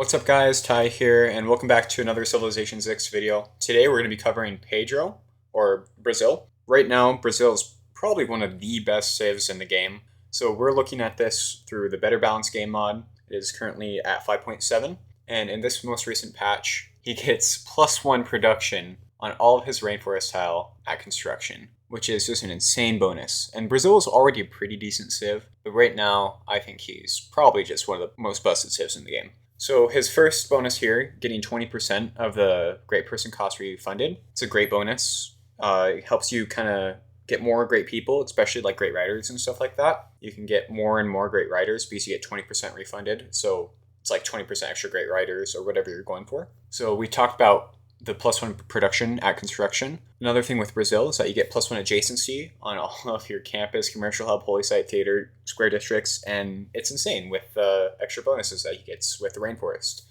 What's up guys, Ty here, and welcome back to another Civilization 6 video. Today we're going to be covering Pedro, or Brazil. Right now, Brazil is probably one of the best civs in the game. So we're looking at this through the Better Balance game mod. It is currently at 5.7, and in this most recent patch, he gets +1 production on all of his rainforest tile at construction, which is just an insane bonus. And Brazil is already a pretty decent civ, but right now, I think he's probably just one of the most busted civs in the game. So his first bonus here, getting 20% of the great person cost refunded. It's a great bonus. It helps you kind of get more great people, especially like great riders and stuff like that. You can get more and more great riders because you get 20% refunded. So it's like 20% extra great riders or whatever you're going for. So we talked about the +1 production at construction. Another thing with Brazil is that you get +1 adjacency on all of your campus, commercial hub, holy site, theater, square districts, and it's insane with the extra bonuses that he gets with the rainforest.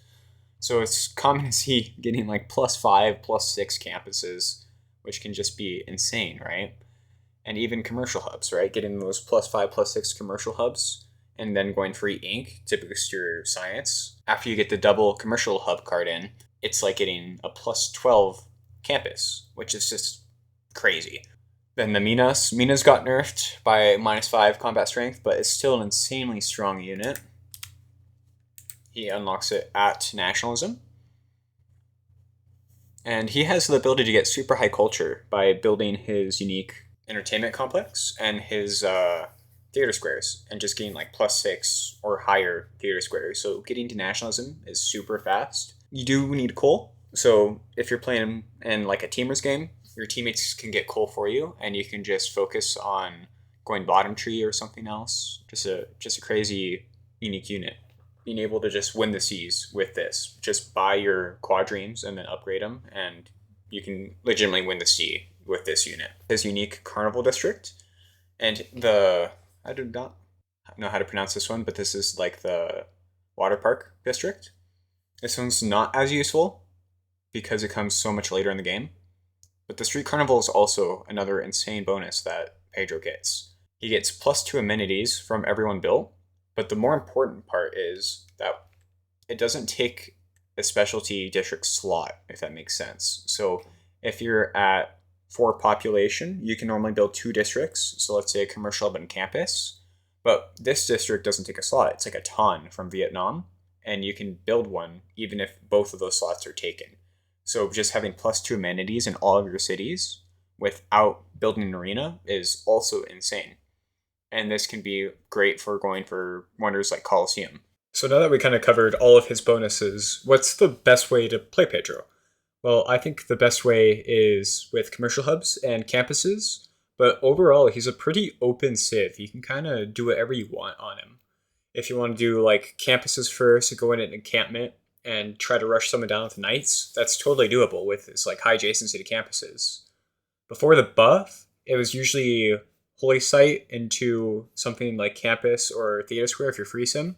So it's common to see getting like +5, +6 campuses, which can just be insane, right? And even commercial hubs, right? Getting those +5, +6 commercial hubs, and then going free ink to boost your science. After you get the double commercial hub card in, it's like getting a +12 campus, which is just crazy. Then the Minas. Minas got nerfed by -5 combat strength, but it's still an insanely strong unit. He unlocks it at nationalism. And he has the ability to get super high culture by building his unique entertainment complex and his theater squares, and just getting like +6 or higher theater squares. So getting to nationalism is super fast. You do need coal. So if you're playing in like a teamers game, your teammates can get coal for you, and you can just focus on going bottom tree or something else. Just a crazy unique unit. Being able to just win the seas with this. Just buy your quadremes and then upgrade them, and you can legitimately win the sea with this unit. His unique carnival district, and I do not know how to pronounce this one, but this is like the water park district. This one's not as useful because it comes so much later in the game. But the Street Carnival is also another insane bonus that Pedro gets. He gets +2 amenities from everyone built, but the more important part is that it doesn't take a specialty district slot, if that makes sense. So if you're at 4 population, you can normally build 2 districts. So let's say a commercial hub and campus. But this district doesn't take a slot. It's like a ton from Vietnam, and you can build one even if both of those slots are taken. So just having +2 amenities in all of your cities without building an arena is also insane. And this can be great for going for wonders like Colosseum. So now that we kind of covered all of his bonuses, what's the best way to play Pedro? Well, I think the best way is with commercial hubs and campuses, but overall, he's a pretty open civ. You can kind of do whatever you want on him. If you want to do like campuses first, go in an encampment and try to rush someone down with knights, that's totally doable with this like high adjacency to campuses. Before the buff, it was usually holy site into something like campus or theater square if you're free sim,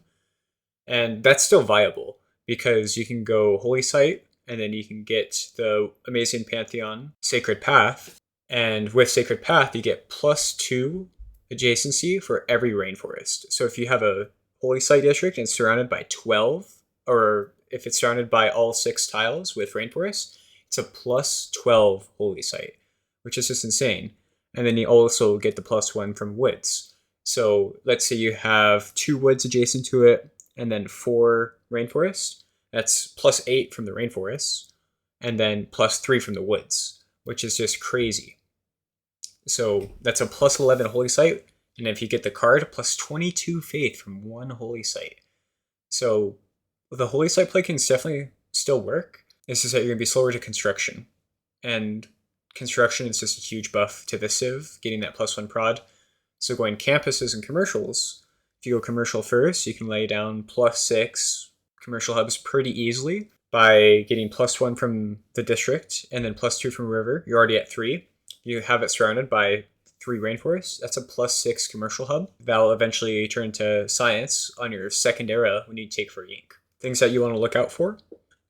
and that's still viable because you can go holy site and then you can get the amazing Pantheon Sacred Path, and with Sacred Path you get +2 adjacency for every rainforest. So if you have a holy site district and it's surrounded by 12, or if it's surrounded by all 6 tiles with rainforest, it's a +12 holy site, which is just insane. And then you also get the +1 from woods. So let's say you have 2 woods adjacent to it and then 4 rainforest. That's +8 from the rainforest, and then +3 from the woods, which is just crazy. So that's a +11 holy site, and if you get the card, +22 faith from 1 holy site. So the holy site play can definitely still work. It's just that you're going to be slower to construction. And construction is just a huge buff to this civ, getting that +1 prod. So going campuses and commercials, if you go commercial first, you can lay down +6 commercial hubs pretty easily by getting +1 from the district and then +2 from river. You're already at 3. You have it surrounded by 3 rainforests. That's a +6 commercial hub. That'll eventually turn to science on your second era when you take for ink. Things that you want to look out for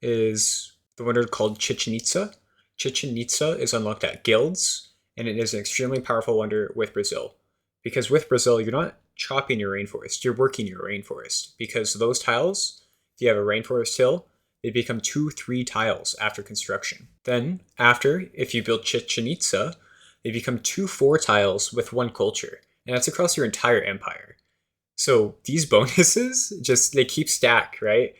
is the wonder called Chichen Itza. Chichen Itza is unlocked at guilds, and it is an extremely powerful wonder with Brazil. Because with Brazil, you're not chopping your rainforest, you're working your rainforest. Because those tiles, if you have a rainforest hill, they become 2-3 tiles after construction. Then, after, if you build Chichen Itza, they become 2-4 tiles with 1 culture. And that's across your entire empire. So these bonuses, they keep stack, right?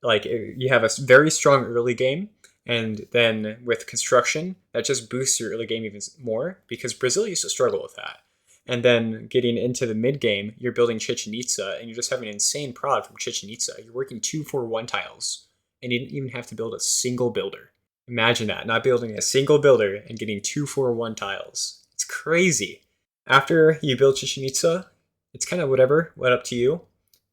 Like you have a very strong early game, and then with construction, that just boosts your early game even more because Brazil used to struggle with that. And then getting into the mid game, you're building Chichen Itza, and you're just having an insane prod from Chichen Itza. You're working 2-4-1 tiles, and you didn't even have to build a single builder. Imagine that, not building a single builder and getting 2-4-1 tiles. It's crazy. After you build Chichen Itza, it's kind of whatever, up to you.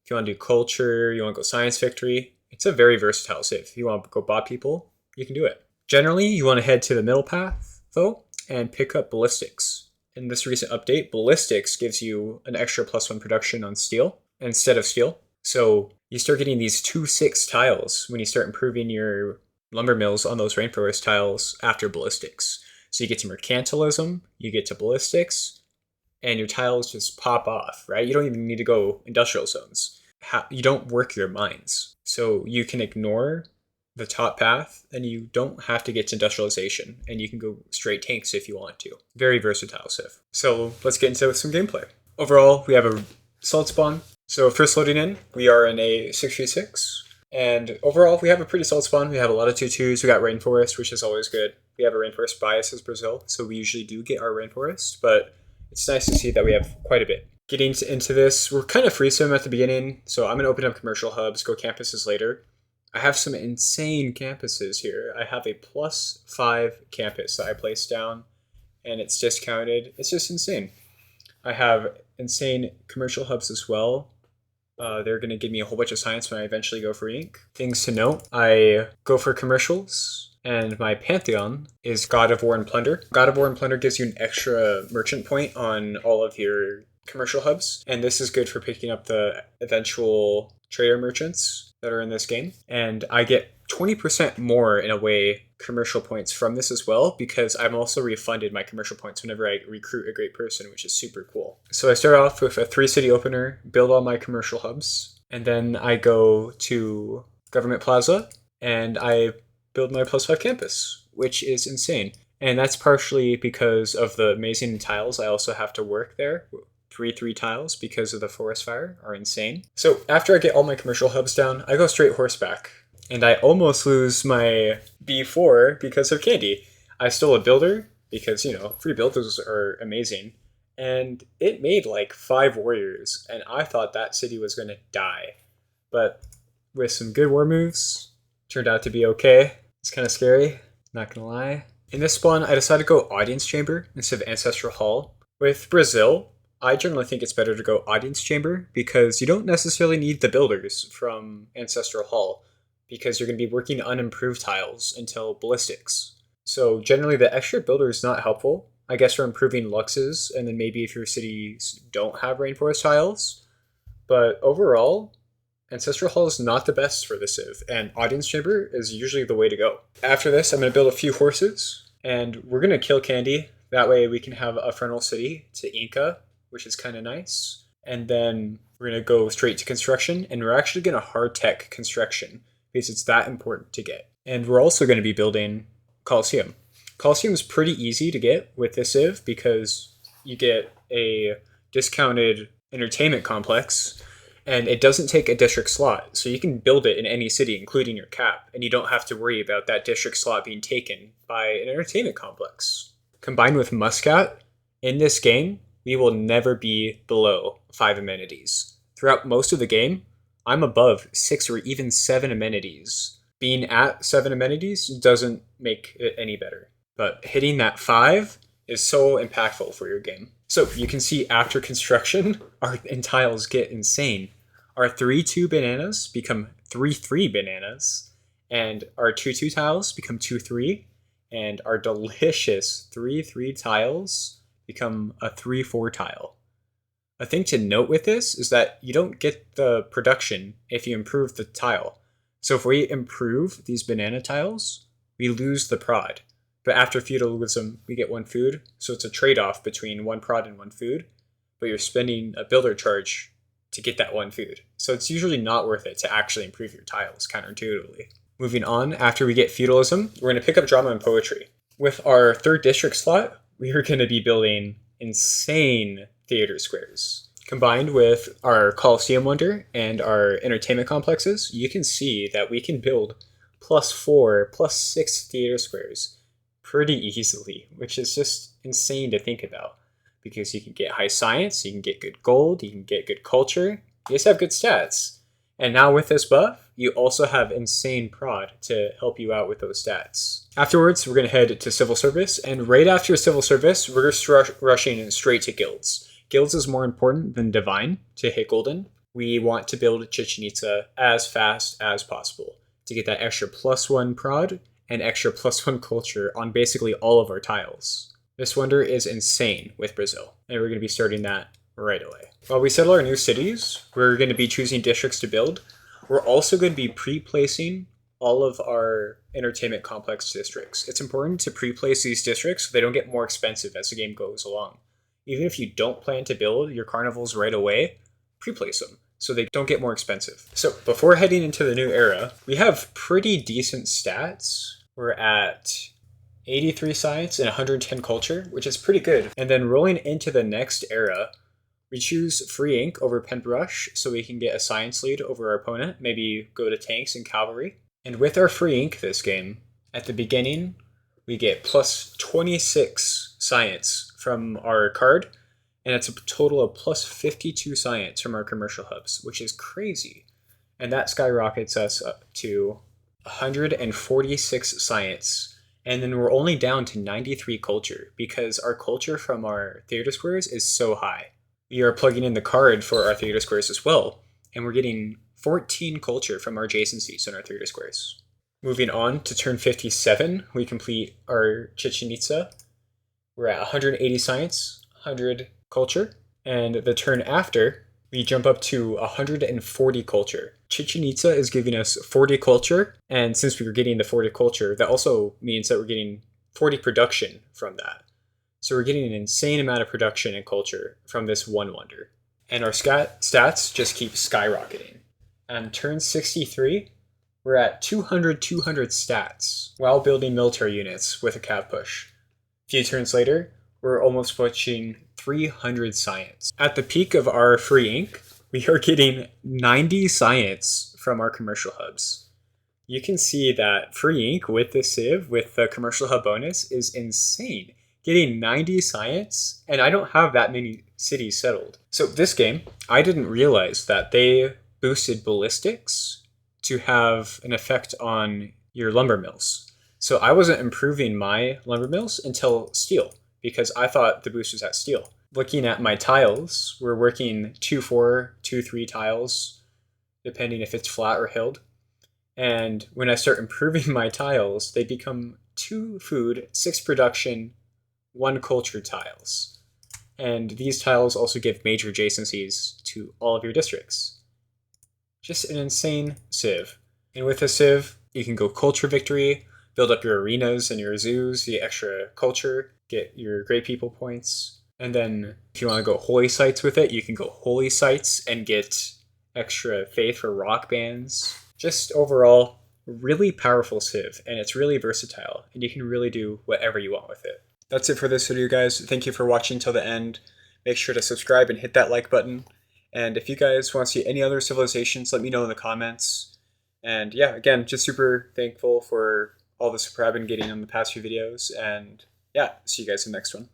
If you want to do culture, you want to go science victory, it's a very versatile civ. If you want to go bot people, you can do it. Generally, you want to head to the middle path, though, and pick up ballistics. In this recent update, ballistics gives you an extra +1 production on steel instead of steel. So you start getting these 2-6 tiles when you start improving your lumber mills on those rainforest tiles after ballistics. So you get to mercantilism, you get to ballistics, and your tiles just pop off, right? You don't even need to go industrial zones. You don't work your mines. So you can ignore the top path and you don't have to get to industrialization, and you can go straight tanks if you want to. Very versatile civ. So let's get into some gameplay. Overall, we have a solid spawn. So first loading in, we are in a 6v6. And overall, we have a pretty solid spawn. We have a lot of 2-2s. We got rainforest, which is always good. We have a rainforest bias as Brazil, so we usually do get our rainforest, but it's nice to see that we have quite a bit. Getting into this, we're kind of free sim at the beginning, so I'm going to open up commercial hubs, go campuses later. I have some insane campuses here. I have a +5 campus that I placed down, and it's discounted. It's just insane. I have insane commercial hubs as well. They're going to give me a whole bunch of science when I eventually go for ink. Things to note, I go for commercials, and my pantheon is God of War and Plunder. God of War and Plunder gives you an extra merchant point on all of your commercial hubs, and this is good for picking up the eventual trader merchants that are in this game. And I get 20% more in a way commercial points from this as well, because I'm also refunded my commercial points whenever I recruit a great person, which is super cool. So I start off with a 3-city opener, build all my commercial hubs, and then I go to Government Plaza and I build my +5 campus, which is insane. And that's partially because of the amazing tiles I also have to work there. 3 tiles because of the forest fire are insane. So after I get all my commercial hubs down, I go straight horseback. And I almost lose my B4 because of candy. I stole a builder because, free builders are amazing. And it made like 5 warriors, and I thought that city was going to die. But with some good war moves, turned out to be okay. It's kind of scary, not going to lie. In this spawn, I decided to go Audience Chamber instead of Ancestral Hall. With Brazil, I generally think it's better to go Audience Chamber because you don't necessarily need the builders from Ancestral Hall, because you're going to be working unimproved tiles until ballistics. So generally the extra builder is not helpful, I guess, for improving luxes, and then maybe if your cities don't have rainforest tiles. But overall, Ancestral Hall is not the best for the civ, and Audience Chamber is usually the way to go. After this, I'm going to build a few horses, and we're going to kill Candy. That way we can have a frontal city to Inca, which is kind of nice. And then we're going to go straight to construction, and we're actually going to hard tech construction because it's that important to get. And we're also going to be building Coliseum. Coliseum is pretty easy to get with this civ because you get a discounted entertainment complex, and it doesn't take a district slot. So you can build it in any city, including your cap, and you don't have to worry about that district slot being taken by an entertainment complex. Combined with Muscat, in this game, we will never be below 5 amenities. Throughout most of the game, I'm above 6 or even 7 amenities. Being at 7 amenities doesn't make it any better. But hitting that 5 is so impactful for your game. So you can see after construction, our tiles get insane. Our 3-2 bananas become 3-3 bananas, and our 2-2 tiles become 2-3, and our delicious 3-3 tiles become a 3-4 tile. A thing to note with this is that you don't get the production if you improve the tile. So if we improve these banana tiles, we lose the prod. But after feudalism, we get 1 food, so it's a trade-off between 1 prod and 1 food, but you're spending a builder charge to get that one food. So it's usually not worth it to actually improve your tiles counterintuitively. Moving on, after we get feudalism, we're going to pick up drama and poetry. With our third district slot, we are going to be building insane theater squares. Combined with our Coliseum Wonder and our entertainment complexes, you can see that we can build +4, +6 theater squares pretty easily, which is just insane to think about. Because you can get high science, you can get good gold, you can get good culture, you just have good stats. And now with this buff, you also have insane prod to help you out with those stats. Afterwards, we're going to head to civil service, and right after civil service, we're just rushing straight to guilds. Guilds is more important than divine to hit golden. We want to build Chichen Itza as fast as possible to get that extra +1 prod and extra +1 culture on basically all of our tiles. This wonder is insane with Brazil, and we're going to be starting that right away. While we settle our new cities, we're going to be choosing districts to build. We're also going to be pre-placing all of our entertainment complex districts. It's important to pre-place these districts so they don't get more expensive as the game goes along. Even if you don't plan to build your carnivals right away, pre-place them so they don't get more expensive. So before heading into the new era, we have pretty decent stats. We're at 83 science and 110 culture, which is pretty good. And then rolling into the next era, we choose free ink over pen brush so we can get a science lead over our opponent, maybe go to tanks and cavalry. And with our free ink this game, at the beginning, we get +26 science from our card, and it's a total of +52 science from our commercial hubs, which is crazy. And that skyrockets us up to 146 science. And then we're only down to 93 culture because our culture from our theater squares is so high. We are plugging in the card for our theater squares as well, and we're getting 14 culture from our adjacencies in our theater squares. Moving on to turn 57, we complete our Chichen Itza. We're at 180 science, 100 culture, and the turn after, we jump up to 140 culture. Chichen Itza is giving us 40 culture, and since we were getting the 40 culture, that also means that we're getting 40 production from that. So we're getting an insane amount of production and culture from this one wonder. And our stats just keep skyrocketing. On turn 63, we're at 200 stats while building military units with a cav push. A few turns later, we're almost pushing 300 science. At the peak of our free ink, we are getting 90 science from our commercial hubs. You can see that free ink with the Civ, with the commercial hub bonus, is insane. Getting 90 science, and I don't have that many cities settled. So this game, I didn't realize that they boosted ballistics to have an effect on your lumber mills. So I wasn't improving my lumber mills until steel, because I thought the boost was at steel. Looking at my tiles, we're working 2-4, 2-3 tiles, depending if it's flat or hilled. And when I start improving my tiles, they become 2 food, 6 production, 1 culture tiles. And these tiles also give major adjacencies to all of your districts. Just an insane civ. And with a civ, you can go culture victory, build up your arenas and your zoos, get extra culture, get your great people points. And then if you want to go holy sites with it, you can go holy sites and get extra faith for rock bands. Just overall, really powerful civ, and it's really versatile, and you can really do whatever you want with it. That's it for this video, guys. Thank you for watching till the end. Make sure to subscribe and hit that like button. And if you guys want to see any other civilizations, let me know in the comments. And yeah, again, just super thankful for all the support I've been getting on the past few videos. And yeah, see you guys in the next one.